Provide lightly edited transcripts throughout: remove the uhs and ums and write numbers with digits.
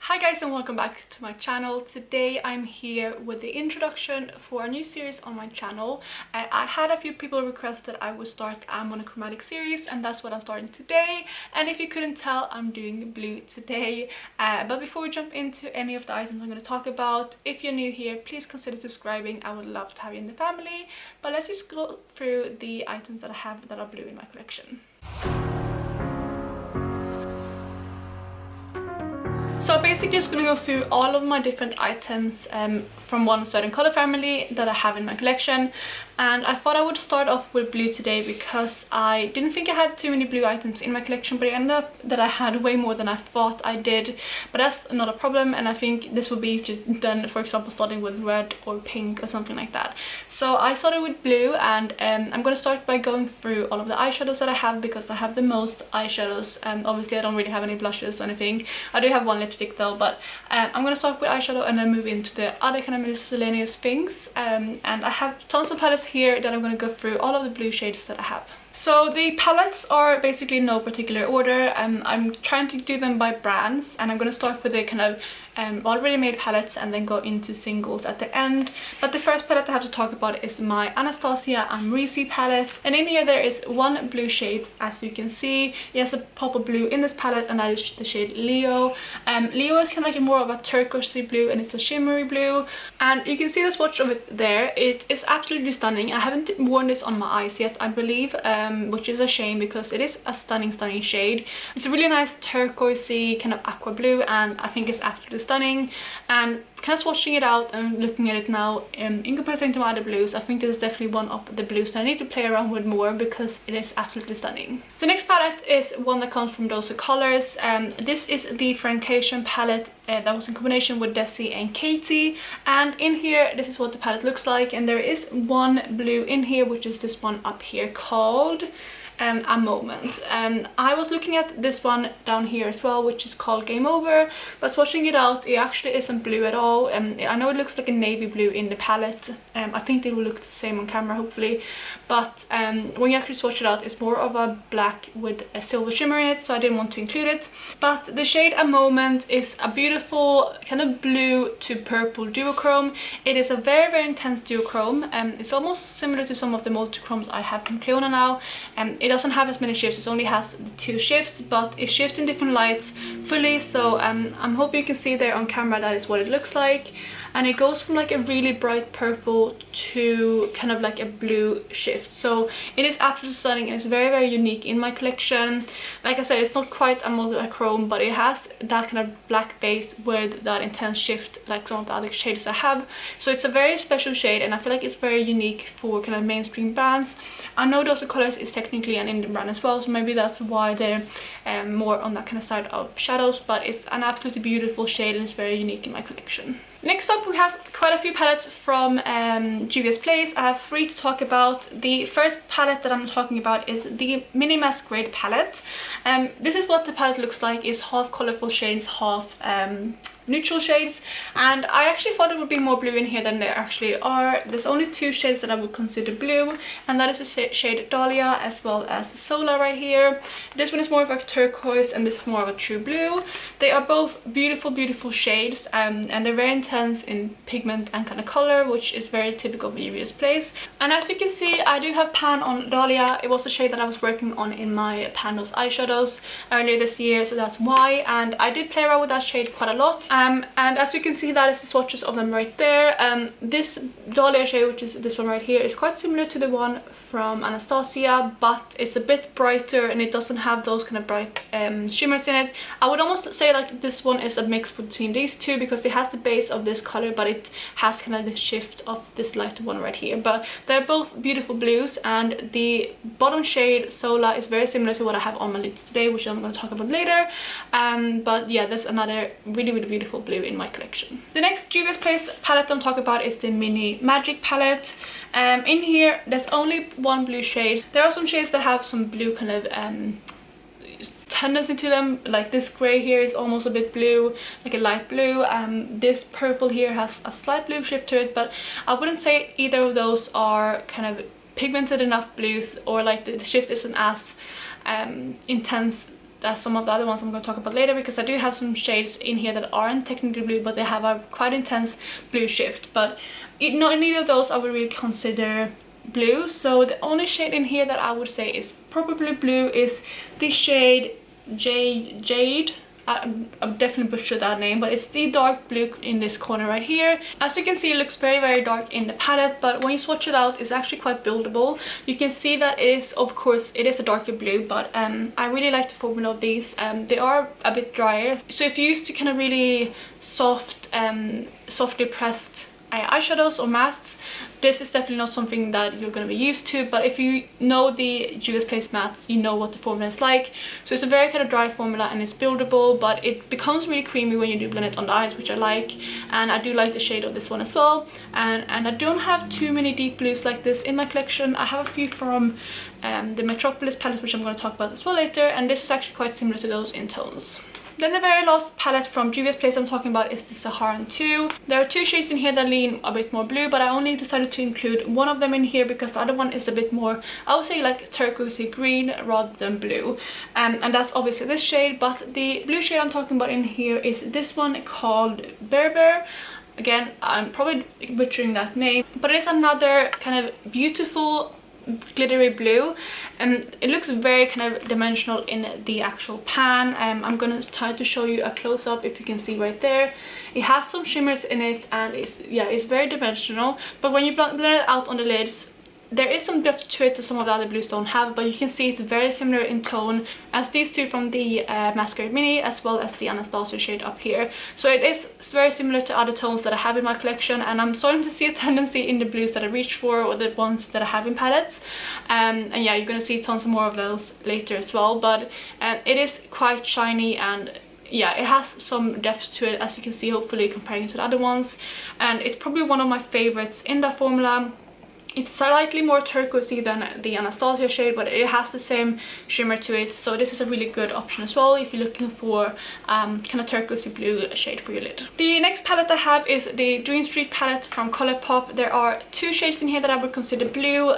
Hi guys and welcome back to my channel. Today I'm here with the introduction for a new series on my channel. I had a few people request that I would start a monochromatic series, and that's what I'm starting today. And if you couldn't tell, I'm doing blue today. But before we jump into any of the items I'm going to talk about, if you're new here, please consider subscribing. I would love to have you in the family. But let's just go through the items that I have that are blue in my collection. So basically just going to go through all of my different items from one certain color family that I have in my collection. And I thought I would start off with blue today because I didn't think I had too many blue items in my collection, but it ended up that I had way more than I thought I did. But that's not a problem, and I think this would be easier than, for example, starting with red or pink or something like that. So I started with blue, and I'm going to start by going through all of the eyeshadows that I have because I have the most eyeshadows. And obviously I don't really have any blushes or anything. I do have one lipstick though, but I'm going to start with eyeshadow and then move into the other kind of miscellaneous things. And I have tons of palettes here that I'm going to go through all of the blue shades that I have. So the palettes are basically in no particular order. I'm trying to do them by brands, and I'm going to start with the kind of already made palettes and then go into singles at the end. But the first palette I have to talk about is my Anastasia Amrezy palette, and in here there is one blue shade. As you can see, it has a pop of blue in this palette, and that is the shade Leo. Leo is kind of like more of a turquoisey blue, and it's a shimmery blue, and you can see the swatch of it there. It is absolutely stunning. I haven't worn this on my eyes yet, I believe, which is a shame because it is a stunning shade. It's a really nice turquoisey kind of aqua blue, and I think it's absolutely stunning. And kind of swatching it out and looking at it now in comparison to my other blues, I think this is definitely one of the blues that I need to play around with more because it is absolutely stunning. The next palette is one that comes from Those Colors. This is the Francation palette that was in combination with Desi and Katie, and in here this is what the palette looks like, and there is one blue in here, which is this one up here called A Moment. I was looking at this one down here as well, which is called Game Over, but swatching it out, it actually isn't blue at all. I know it looks like a navy blue in the palette. I think they will look the same on camera, hopefully, but when you actually swatch it out, it's more of a black with a silver shimmer in it, so I didn't want to include it. But the shade A Moment is a beautiful kind of blue to purple duochrome. It is a very intense duochrome, and it's almost similar to some of the multichromes I have from Clionadh now. It doesn't have as many shifts, it only has the 2 shifts, but it shifts in different lights fully, so I'm hoping you can see there on camera that is what it looks like. And it goes from like a really bright purple to kind of like a blue shift. So it is absolutely stunning, and it's very unique in my collection. Like I said, it's not quite a multichrome, but it has that kind of black base with that intense shift like some of the other shades I have. So it's a very special shade, and I feel like it's very unique for kind of mainstream brands. I know Those Colors is technically an indie brand as well, so maybe that's why they're more on that kind of side of shadows, but it's an absolutely beautiful shade and it's very unique in my collection. Next up, we have quite a few palettes from Juvia's Place. I have 3 to talk about. The first palette that I'm talking about is the Mini Masquerade palette. This is what the palette looks like. It's half colorful shades, half neutral shades, and I actually thought there would be more blue in here than there actually are. There's only 2 shades that I would consider blue, and that is the shade Dahlia as well as Sola right here. This one is more of a turquoise and this is more of a true blue. They are both beautiful shades, and they're very intense in pigment and kind of color, which is very typical of Juvia's Place. And as you can see, I do have pan on Dahlia. It was the shade that I was working on in my Pandos eyeshadows earlier this year, so that's why, and I did play around with that shade quite a lot. And as you can see, that is the swatches of them right there. This Dahlia shade, which is this one right here, is quite similar to the one from Anastasia, but it's a bit brighter and it doesn't have those kind of bright shimmers in it. I would almost say like this one is a mix between these two because it has the base of this color, but it has kind of the shift of this lighter one right here. But they're both beautiful blues, and the bottom shade Sola is very similar to what I have on my lids today, which I'm going to talk about later. But yeah, there's another really beautiful blue in my collection. The next Juvia's Place palette I'm talking about is the Mini Magic palette. In here there's only one blue shade. There are some shades that have some blue kind of tendency to them, like this gray here is almost a bit blue, like a light blue. This purple here has a slight blue shift to it, but I wouldn't say either of those are kind of pigmented enough blues, or like the shift isn't as intense as some of the other ones I'm going to talk about later, because I do have some shades in here that aren't technically blue, but they have a quite intense blue shift. But not neither of those I would really consider blue. So the only shade in here that I would say is probably blue is the shade Jade. I've definitely butchered that name, but it's the dark blue in this corner right here. As you can see, it looks very dark in the palette, but when you swatch it out, it's actually quite buildable. You can see that it is, of course, it is a darker blue, but I really like the formula of these. They are a bit drier, so if you used to kind of really softly pressed eyeshadows or mattes, this is definitely not something that you're going to be used to. But if you know the Juvia's Place mattes, you know what the formula is like. So it's a very kind of dry formula, and it's buildable, but it becomes really creamy when you do blend it on the eyes, which I like. And I do like the shade of this one as well. And I don't have too many deep blues like this in my collection. I have a few from the Metropolis palette, which I'm going to talk about as well later, and this is actually quite similar to those in tones. Then the very last palette from Juvia's Place I'm talking about is the Saharan 2. There are two shades in here that lean a bit more blue, but I only decided to include one of them in here because the other one is a bit more, I would say, like turquoisey green rather than blue. And that's obviously this shade, but the blue shade I'm talking about in here is this one called Berber. Again, I'm probably butchering that name, but it is another kind of beautiful glittery blue, and it looks very kind of dimensional in the actual pan. I'm gonna try to show you a close-up. If you can see right there, it has some shimmers in it, and it's very dimensional. But when you blend it out on the lids, there is some depth to it that some of the other blues don't have, but you can see it's very similar in tone as these two from the Masquerade Mini, as well as the Anastasia shade up here. So it is very similar to other tones that I have in my collection, and I'm starting to see a tendency in the blues that I reach for, or the ones that I have in palettes. And yeah, you're gonna see tons more of those later as well, but it is quite shiny, and yeah, it has some depth to it, as you can see, hopefully comparing to the other ones. And it's probably one of my favorites in that formula. It's slightly more turquoisey than the Anastasia shade, but it has the same shimmer to it. So this is a really good option as well if you're looking for kind of turquoisey blue shade for your lid. The next palette I have is the Dream Street palette from Colourpop. There are two shades in here that I would consider blue.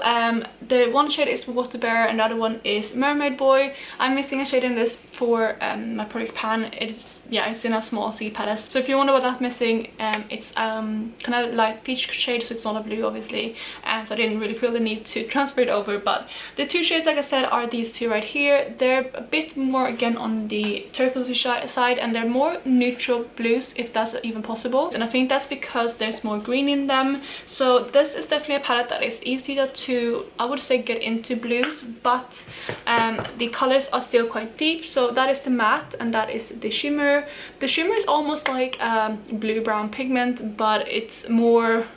The one shade is Water Bear and the other one is Mermaid Boy. I'm missing a shade in this for my project pan. It's in a small C palette. So if you wonder what that's missing, it's kind of light peach shade, so it's not a blue obviously. So I didn't really feel the need to transfer it over. But the two shades, like I said, are these two right here. They're a bit more again on the turquoise side, and they're more neutral blues, if that's even possible. And I think that's because there's more green in them. So this is definitely a palette that is easier to, I would say, get into blues, but the colors are still quite deep. So that is the matte, and that is the shimmer. The shimmer is almost like blue-brown pigment, but it's more,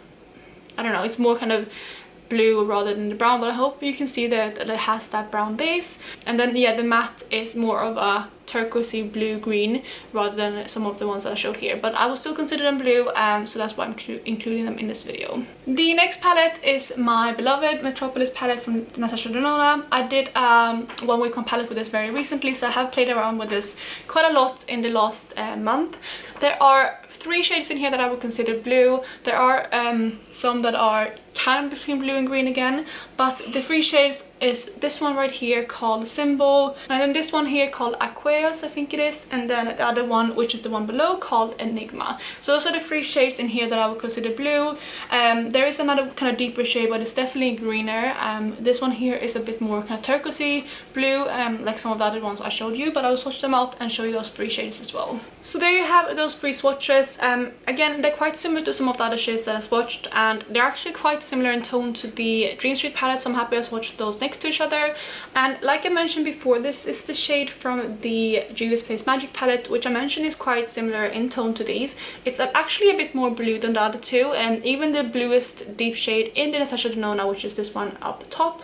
I don't know, it's more kind of blue rather than the brown, but I hope you can see that it has that brown base. And then yeah, the matte is more of a turquoisey blue-green rather than some of the ones that I showed here, but I will still consider them blue, so that's why I'm including them in this video. The next palette is my beloved Metropolis palette from Natasha Denona. I did 1 week on palette with this very recently, so I have played around with this quite a lot in the last month. There are 3 shades in here that I would consider blue. There are some that are kind of between blue and green again, but the 3 shades is this one right here called Symbol, and then this one here called Aqueous, I think it is, and then the other one, which is the one below, called Enigma. So those are the 3 shades in here that I would consider blue. There is another kind of deeper shade, but it's definitely greener. This one here is a bit more kind of turquoisey blue, like some of the other ones I showed you, but I will swatch them out and show you those 3 shades as well. So there you have those 3 swatches. Again, they're quite similar to some of the other shades that I swatched, and they're actually quite similar in tone to the Dream Street palette, so I'm happy I swatched those next to each other. And like I mentioned before, this is the shade from the Juvia's Place Magic palette, which I mentioned is quite similar in tone to these. It's actually a bit more blue than the other two, and even the bluest deep shade in the Natasha Denona, which is this one up top,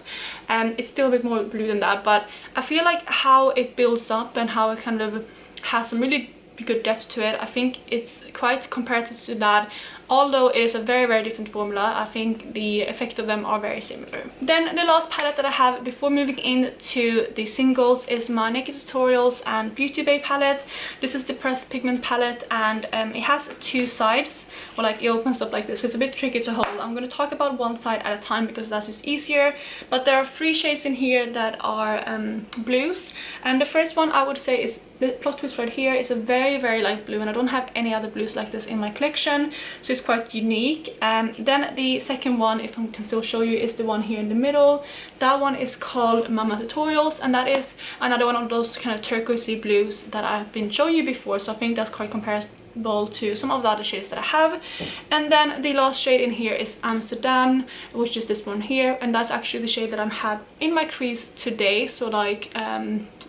it's still a bit more blue than that. But I feel like how it builds up and how it kind of has some really good depth to it, I think it's quite comparative to that although it is a very different formula. I think the effect of them are very similar. Then the last palette that I have before moving into the singles is my Naked Tutorials and Beauty Bay palette. This is the pressed pigment palette, and it has two sides, or like it opens up like this, so it's a bit tricky to hold. I'm going to talk about one side at a time because that's just easier, but there are 3 shades in here that are blues, and the first one I would say is the plot twist right here. Is a very light blue, and I don't have any other blues like this in my collection, so it's quite unique. Then the second one, if I can still show you, is the one here in the middle. That one is called Mama Tutorials, and that is another one of those kind of turquoisey blues that I've been showing you before, so I think that's quite comparable to some of the other shades that I have. And then the last shade in here is Amsterdam, which is this one here, and that's actually the shade that I have in my crease today. So like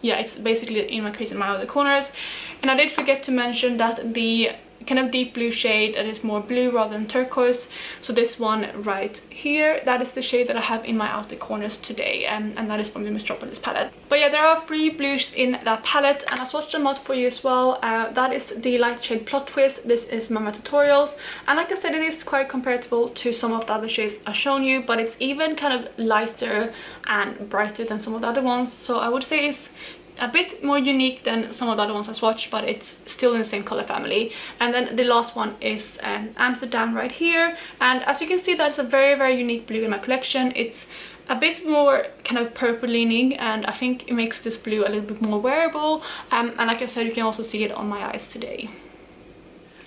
yeah, it's basically in my crease in my other corners. And I did forget to mention that the kind of deep blue shade that is more blue rather than turquoise, so this one right here, that is the shade that I have in my outer corners today, and that is from the Metropolis palette. But yeah, there are 3 blues in that palette, and I swatched them out for you as well. That is the light shade Plot Twist, this is Mama Tutorials, and like I said, it is quite comparable to some of the other shades I've shown you, but it's even kind of lighter and brighter than some of the other ones, so I would say it's a bit more unique than some of the other ones I swatched, but it's still in the same color family. And then the last one is Amsterdam right here, and as you can see, that's a very unique blue in my collection. It's a bit more kind of purple leaning, and I think it makes this blue a little bit more wearable, and like I said, you can also see it on my eyes today.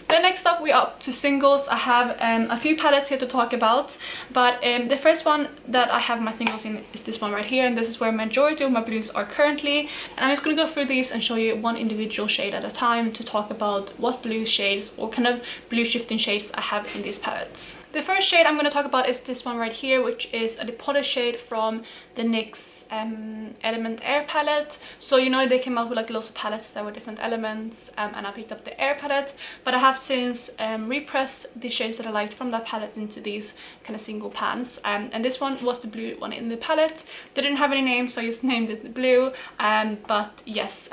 Then next up, we're up to singles. I have a few palettes here to talk about, but the first one that I have my singles in is this one right here, and this is where majority of my blues are currently. And I'm just going to go through these and show you one individual shade at a time to talk about what blue shades or kind of blue shifting shades I have in these palettes. The first shade I'm going to talk about is this one right here, which is a depotted shade from the NYX Element Air palette. So you know, they came out with like lots of palettes that were different elements, and I picked up the Air palette, but I have since repressed the shades that I liked from that palette into these kind of single pans, and this one was the blue one in the palette. They didn't have any name, so I just named it the blue, but yes,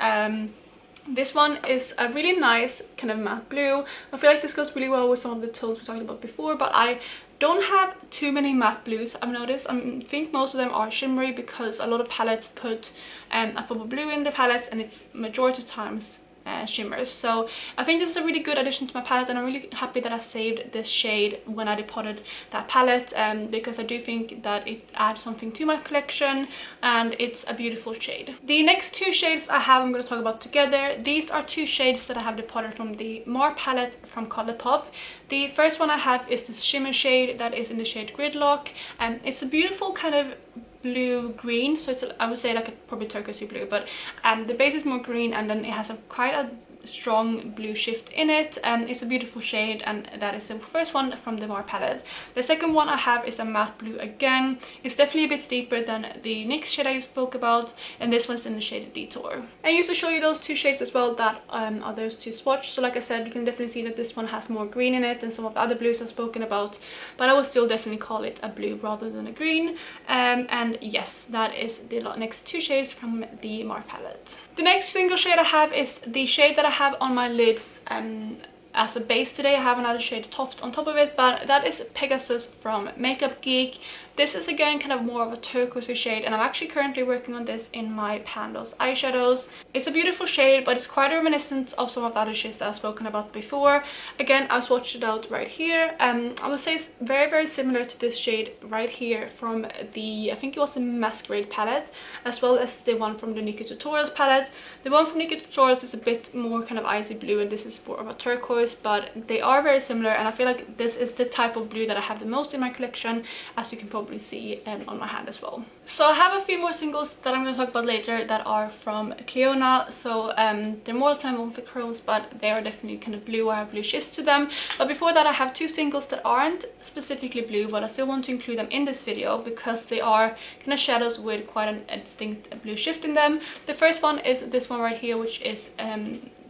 this one is a really nice kind of matte blue. I feel like this goes really well with some of the tones we talked about before, but I don't have too many matte blues, I've noticed. I think most of them are shimmery because a lot of palettes put a purple blue in the palettes, and it's majority of times shimmers. So I think this is a really good addition to my palette, and I'm really happy that I saved this shade when I depotted that palette, because I do think that it adds something to my collection, and it's a beautiful shade. The next 2 shades I have, I'm going to talk about together. These are 2 shades that I have depotted from the Mar palette from Colourpop. The first one I have is this shimmer shade that is in the shade Gridlock, and it's a beautiful kind of blue green, so it's I would say like a probably turquoisey blue, but the base is more green, and then it has quite a strong blue shift in it, and it's a beautiful shade, and that is the first one from the Mar palette. The second one I have is a matte blue again. It's definitely a bit deeper than the NYX shade I spoke about, and this one's in the shade Detour. I used to show you those two shades as well that are those two swatches, so like I said, you can definitely see that this one has more green in it than some of the other blues I've spoken about, but I would still definitely call it a blue rather than a green. And yes, that is the next two shades from the Mar palette. The next single shade I have is the shade that I have on my lids as a base today. I have another shade topped on top of it, but that is Pegasus from Makeup Geek. This is again kind of more of a turquoise shade, and I'm actually currently working on this in my Pandos eyeshadows. It's a beautiful shade, but it's quite reminiscent of some of the other shades that I've spoken about before. Again, I've swatched it out right here. I would say it's very similar to this shade right here from the, I think it was the Masquerade palette, as well as the one from the Naked Tutorials palette. The one from Naked Tutorials is a bit more kind of icy blue, and this is more of a turquoise, but they are very similar, and I feel like this is the type of blue that I have the most in my collection, as you can probably see on my hand as well. So I have a few more singles that I'm going to talk about later that are from Clionadh. So they're more kind of multichromes, but they are definitely kind of blue or have blue shifts to them. But before that, I have two singles that aren't specifically blue, but I still want to include them in this video because they are kind of shadows with quite a distinct blue shift in them. The first one is this one right here, which is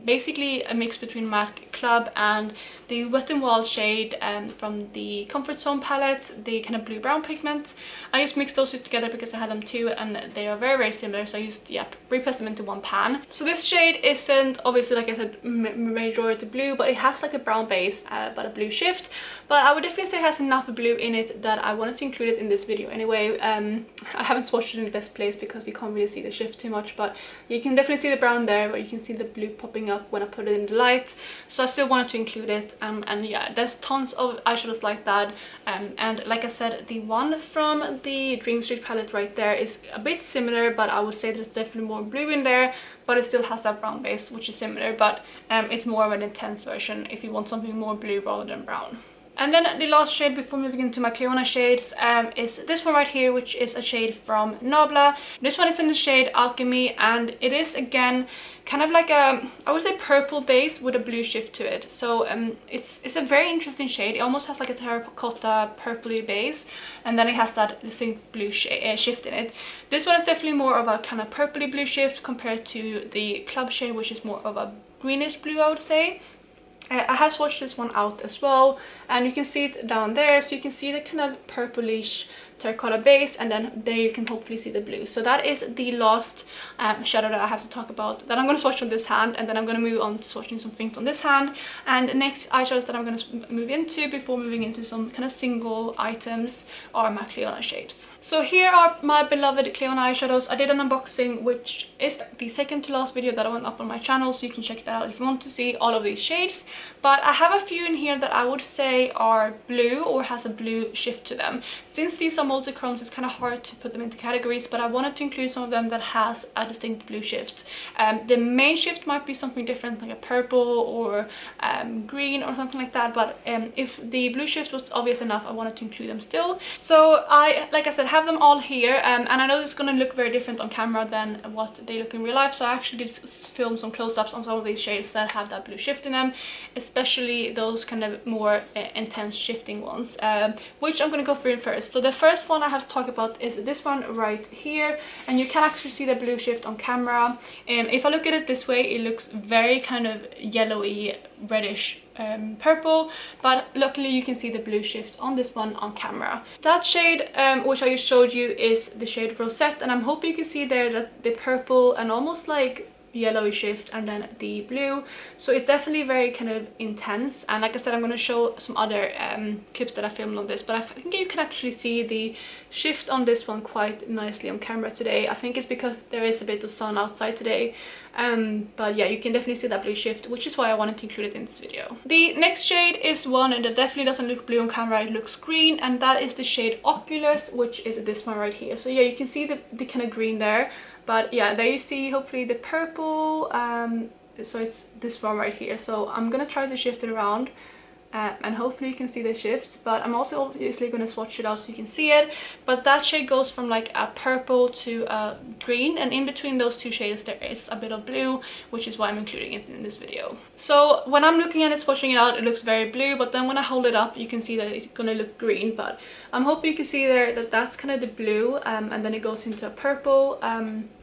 basically a mix between MAC Club and the Wet n Wild shade from the Comfort Zone palette, the kind of blue brown pigment. I just mixed those two together because I had them too, and they are very similar, so I just repressed them into one pan. So this shade isn't obviously, like I said, majority blue, but it has like a brown base but a blue shift. But I would definitely say it has enough blue in it that I wanted to include it in this video anyway. I haven't swatched it in the best place because you can't really see the shift too much, but you can definitely see the brown there, but you can see the blue popping up when I put it in the light. So I still wanted to include it. And yeah, there's tons of eyeshadows like that, and like I said, the one from the Dream Street palette right there is a bit similar, but I would say there's definitely more blue in there, but it still has that brown base, which is similar, but it's more of an intense version if you want something more blue rather than brown. And then the last shade before moving into my Clionadh shades is this one right here, which is a shade from Nabla. This one is in the shade Alchemy, and it is again kind of like a, I would say, purple base with a blue shift to it. So it's a very interesting shade. It almost has like a terracotta purpley base, and then it has that distinct blue shift in it. This one is definitely more of a kind of purpley blue shift compared to the Club shade, which is more of a greenish blue, I would say. I have swatched this one out as well, and you can see it down there, so you can see the kind of purplish terracotta base, and then there you can hopefully see the blue. So that is the last shadow that I have to talk about, that I'm going to swatch on this hand, and then I'm going to move on to swatching some things on this hand. And the next eyeshadows that I'm going to move into before moving into some kind of single items are my Clionadh shades. So here are my beloved Clionadh eyeshadows. I did an unboxing, which is the second to last video that I went up on my channel, so you can check that out if you want to see all of these shades. But I have a few in here that I would say are blue or has a blue shift to them. Since these are multichromes, it's kind of hard to put them into categories, but I wanted to include some of them that has a distinct blue shift. The main shift might be something different, like a purple or green or something like that, but if the blue shift was obvious enough, I wanted to include them still. So I, like I said, have them all here, and I know it's going to look very different on camera than what they look in real life, so I actually did film some close-ups on some of these shades that have that blue shift in them, especially those kind of more intense shifting ones, which I'm going to go through first. So the first one I have to talk about is this one right here, and you can actually see the blue shift on camera. If I look at it this way, it looks very kind of yellowy, reddish purple, but luckily you can see the blue shift on this one on camera. That shade which I just showed you is the shade Rosette, and I'm hoping you can see there that the purple and almost like yellowy shift and then the blue, so it's definitely very kind of intense. And like I said, I'm going to show some other clips that I filmed on this, but I think you can actually see the shift on this one quite nicely on camera today. I think it's because there is a bit of sun outside today, but yeah, you can definitely see that blue shift, which is why I wanted to include it in this video. The next shade is one that definitely doesn't look blue on camera, it looks green, and that is the shade Oculus, which is this one right here. So yeah, you can see the kind of green there, but yeah, there you see hopefully the purple, so it's this one right here. So I'm gonna try to shift it around, and hopefully you can see the shifts, but I'm also obviously going to swatch it out so you can see it. But that shade goes from like a purple to a green, and in between those two shades there is a bit of blue, which is why I'm including it in this video. So when I'm looking at it, swatching it out, it looks very blue, but then when I hold it up you can see that it's going to look green. But I'm hoping you can see there that that's kind of the blue, and then it goes into a purple.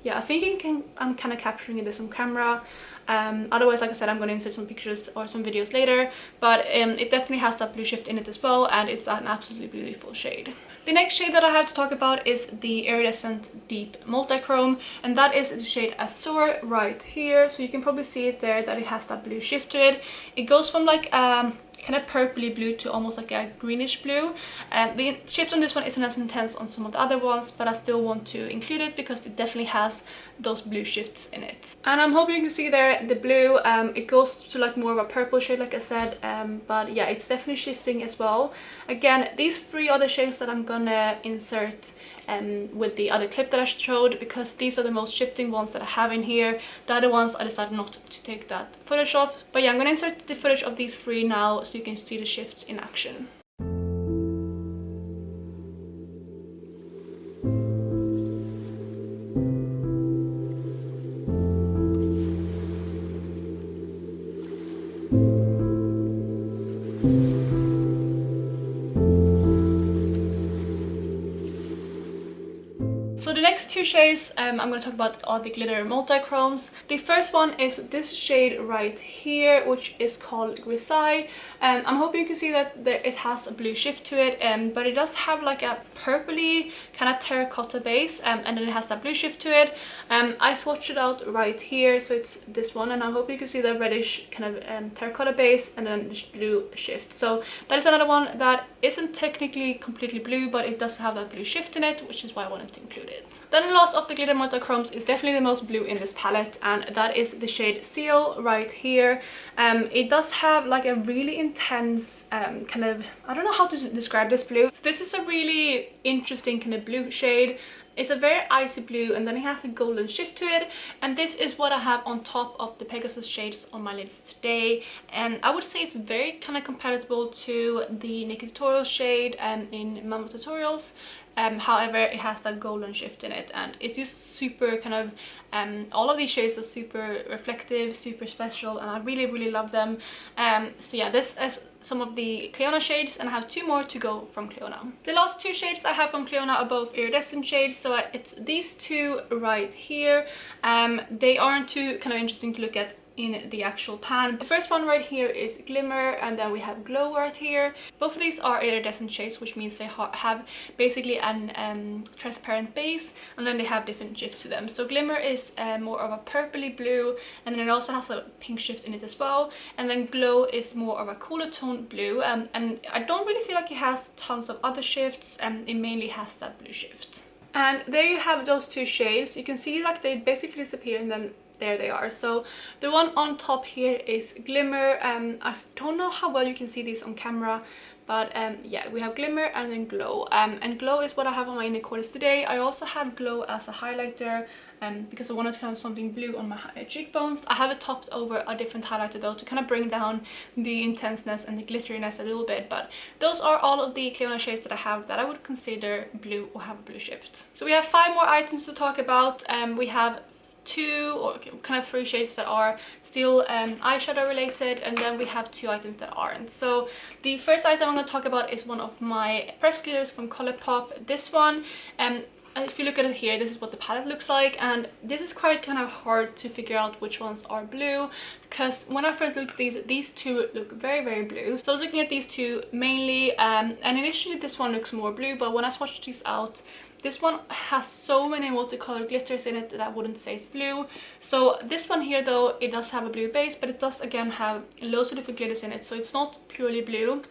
Yeah, I think I'm kind of capturing this on camera. Otherwise, like I said, I'm going to insert some pictures or some videos later, but it definitely has that blue shift in it as well, and it's an absolutely beautiful shade. The next shade that I have to talk about is the Iridescent Deep Multichrome, and that is the shade Azure right here. So you can probably see it there that it has that blue shift to it. It goes from like kind of purpley blue to almost like a greenish blue. The shift on this one isn't as intense on some of the other ones, but I still want to include it because it definitely has those blue shifts in it. And I'm hoping you can see there the blue, it goes to like more of a purple shade like I said, but yeah, it's definitely shifting as well. Again, these three other shades that I'm gonna insert with the other clip that I showed, because these are the most shifting ones that I have in here. The other ones I decided not to take that footage of, but yeah, I'm gonna insert the footage of these three now so you can see the shifts in action. two shades I'm going to talk about are the glitter multichromes. The first one is this shade right here, which is called Grisaille. I'm hoping you can see that it has a blue shift to it, but it does have like a purpley kind of terracotta base, and then it has that blue shift to it. I swatched it out right here, so it's this one, and I hope you can see the reddish kind of terracotta base and then this blue shift. So that is another one that isn't technically completely blue, but it does have that blue shift in it, which is why I wanted to include it. Then the last of the glitter multichromes is definitely the most blue in this palette, and that is the shade Seal right here. It does have like a really intense kind of, I don't know how to describe this blue. So this is a really interesting kind of blue shade. It's a very icy blue, and then it has a golden shift to it, and this is what I have on top of the Pegasus shades on my lids today. And I would say it's very kind of compatible to the Naked Tutorial shade in Mama Tutorials. However, it has that golden shift in it, and it's just super kind of all of these shades are super reflective, super special, and I really love them. So yeah, this is some of the Clionadh shades, and I have two more to go from Clionadh. The last two shades I have from Clionadh are both iridescent shades, so it's these two right here. They aren't too kind of interesting to look at in the actual pan. The first one right here is Glimmer, and then we have Glow right here. Both of these are iridescent shades, which means they have basically an transparent base, and then they have different shifts to them. So Glimmer is more of a purpley blue, and then it also has a pink shift in it as well, and then Glow is more of a cooler toned blue, and I don't really feel like it has tons of other shifts, and it mainly has that blue shift. And there you have those two shades. You can see like they basically disappear, and then there they are. So the one on top here is Glimmer. I don't know how well you can see these on camera, but yeah, we have Glimmer and then Glow, and Glow is what I have on my inner corners today. I also have Glow as a highlighter because I wanted to have something blue on my cheekbones. I have it topped over a different highlighter though, to kind of bring down the intenseness and the glitteriness a little bit. But those are all of the Clionadh shades that I have that I would consider blue or have a blue shift. So we have 5 more items to talk about. We have 2 or kind of 3 shades that are still eyeshadow related, and then we have 2 items that aren't. So the first item I'm going to talk about is one of my pressed glitters from Colourpop. This one, if you look at it here, this is what the palette looks like, and this is quite kind of hard to figure out which ones are blue, because when I first looked at these two look very blue. So I was looking at these two mainly, and initially this one looks more blue, but when I swatched these out, this one has so many multicolored glitters in it that I wouldn't say it's blue. So this one here though, it does have a blue base, but it does again have loads of different glitters in it, so it's not purely blue.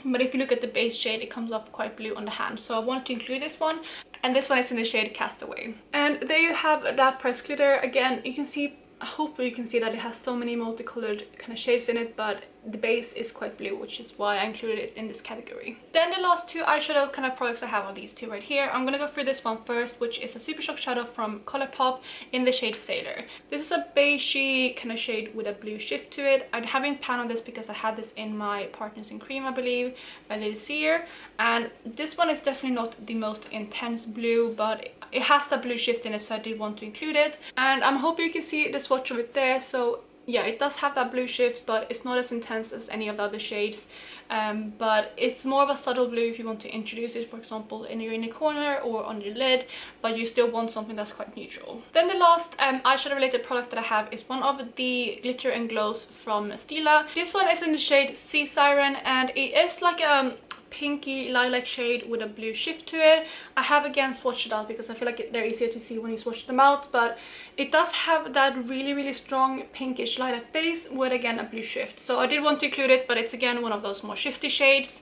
But if you look at the base shade, it comes off quite blue on the hand, so I wanted to include this one. And this one is in the shade Castaway. And there you have that pressed glitter. Again, you can see, I hope you can see that it has so many multicolored kind of shades in it, but the base is quite blue, which is why I included it in this category. Then the last 2 eyeshadow kind of products I have are these 2 right here. I'm gonna go through this one first, which is a Super Shock shadow from Colourpop in the shade Sailor. This is a beigey kind of shade with a blue shift to it. I haven't panned on this because I had this in my Partners in Cream, I believe, earlier this year. And this one is definitely not the most intense blue, but it has that blue shift in it, so I did want to include it. And I'm hoping you can see the swatch of it there. So yeah, it does have that blue shift, but it's not as intense as any of the other shades. But it's more of a subtle blue if you want to introduce it, for example, in your inner corner or on your lid, but you still want something that's quite neutral. Then the last eyeshadow related product that I have is one of the glitter and glows from Stila. This one is in the shade Sea Siren, and it is like a pinky lilac shade with a blue shift to it. I have again swatched it out because I feel like they're easier to see when you swatch them out, but it does have that really strong pinkish lilac base with again a blue shift. So I did want to include it, but it's again one of those more shifty shades.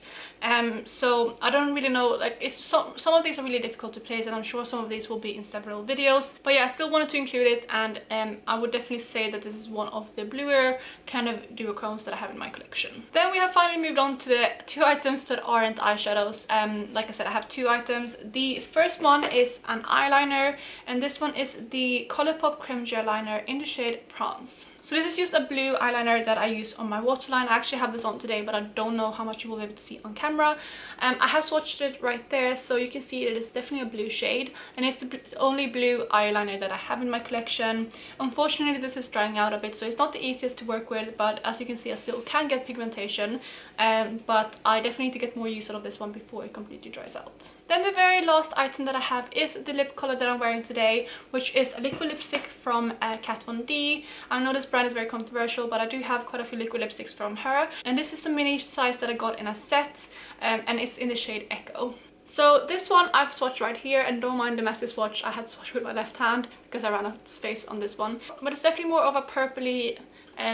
So I don't really know, like it's some of these are really difficult to place, and I'm sure some of these will be in several videos. But yeah, I still wanted to include it, and I would definitely say that this is one of the bluer kind of duochromes that I have in my collection. Then we have finally moved on to the 2 items that aren't eyeshadows. Like I said, I have 2 items. The first one is an eyeliner, and this one is the Colourpop Creme Gel Liner in the shade Prawns. So this is just a blue eyeliner that I use on my waterline. I actually have this on today, but I don't know how much you will be able to see on camera. I have swatched it right there, so you can see it is definitely a blue shade, and it's the only blue eyeliner that I have in my collection. Unfortunately, this is drying out a bit, so it's not the easiest to work with, but as you can see, I still can get pigmentation, but I definitely need to get more use out of this one before it completely dries out. Then the very last item that I have is the lip color that I'm wearing today, which is a liquid lipstick from Kat Von D. I know this brand is very controversial, but I do have quite a few liquid lipsticks from her, and this is the mini size that I got in a set, and it's in the shade Echo. So this one I've swatched right here, and don't mind the messy swatch, I had to swatch with my left hand because I ran out of space on this one. But it's definitely more of a purpley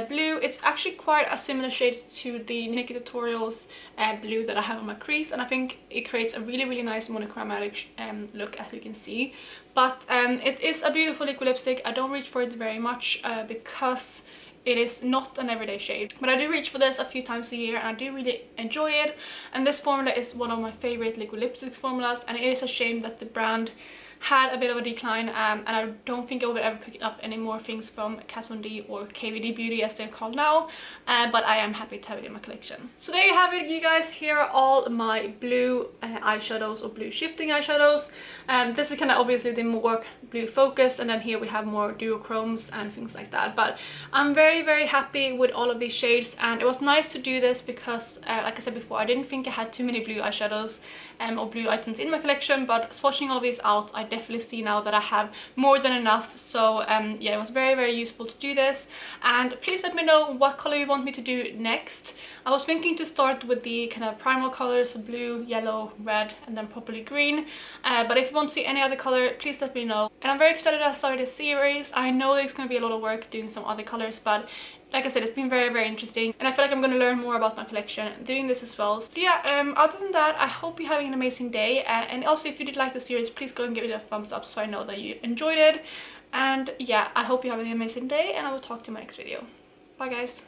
blue. It's actually quite a similar shade to the Naked Tutorials blue that I have on my crease, and I think it creates a really nice monochromatic look, as you can see. But it is a beautiful liquid lipstick. I don't reach for it very much because it is not an everyday shade, but I do reach for this a few times a year and I do really enjoy it. And this formula is one of my favorite liquid lipstick formulas, and it is a shame that the brand had a bit of a decline, and I don't think I will ever pick up any more things from Kat Von D or KVD Beauty as they're called now, but I am happy to have it in my collection. So there you have it, you guys. Here are all my blue eyeshadows, or blue shifting eyeshadows. This is kind of obviously the more blue focused, and then here we have more duochromes and things like that. But I'm very happy with all of these shades, and it was nice to do this because like I said before, I didn't think I had too many blue eyeshadows or blue items in my collection, but swatching all these out, I definitely see now that I have more than enough. So yeah, it was very useful to do this. And please let me know what color you want me to do next. I was thinking to start with the kind of primal colors, so blue, yellow, red, and then probably green. But if you want to see any other color, please let me know. And I'm very excited to start this series. I know it's going to be a lot of work doing some other colors, but like I said, it's been very interesting, and I feel like I'm going to learn more about my collection doing this as well. So yeah, other than that, I hope you're having an amazing day, and also if you did like the series, please go and give it a thumbs up so I know that you enjoyed it. And yeah, I hope you're having an amazing day, and I will talk to you in my next video. Bye guys.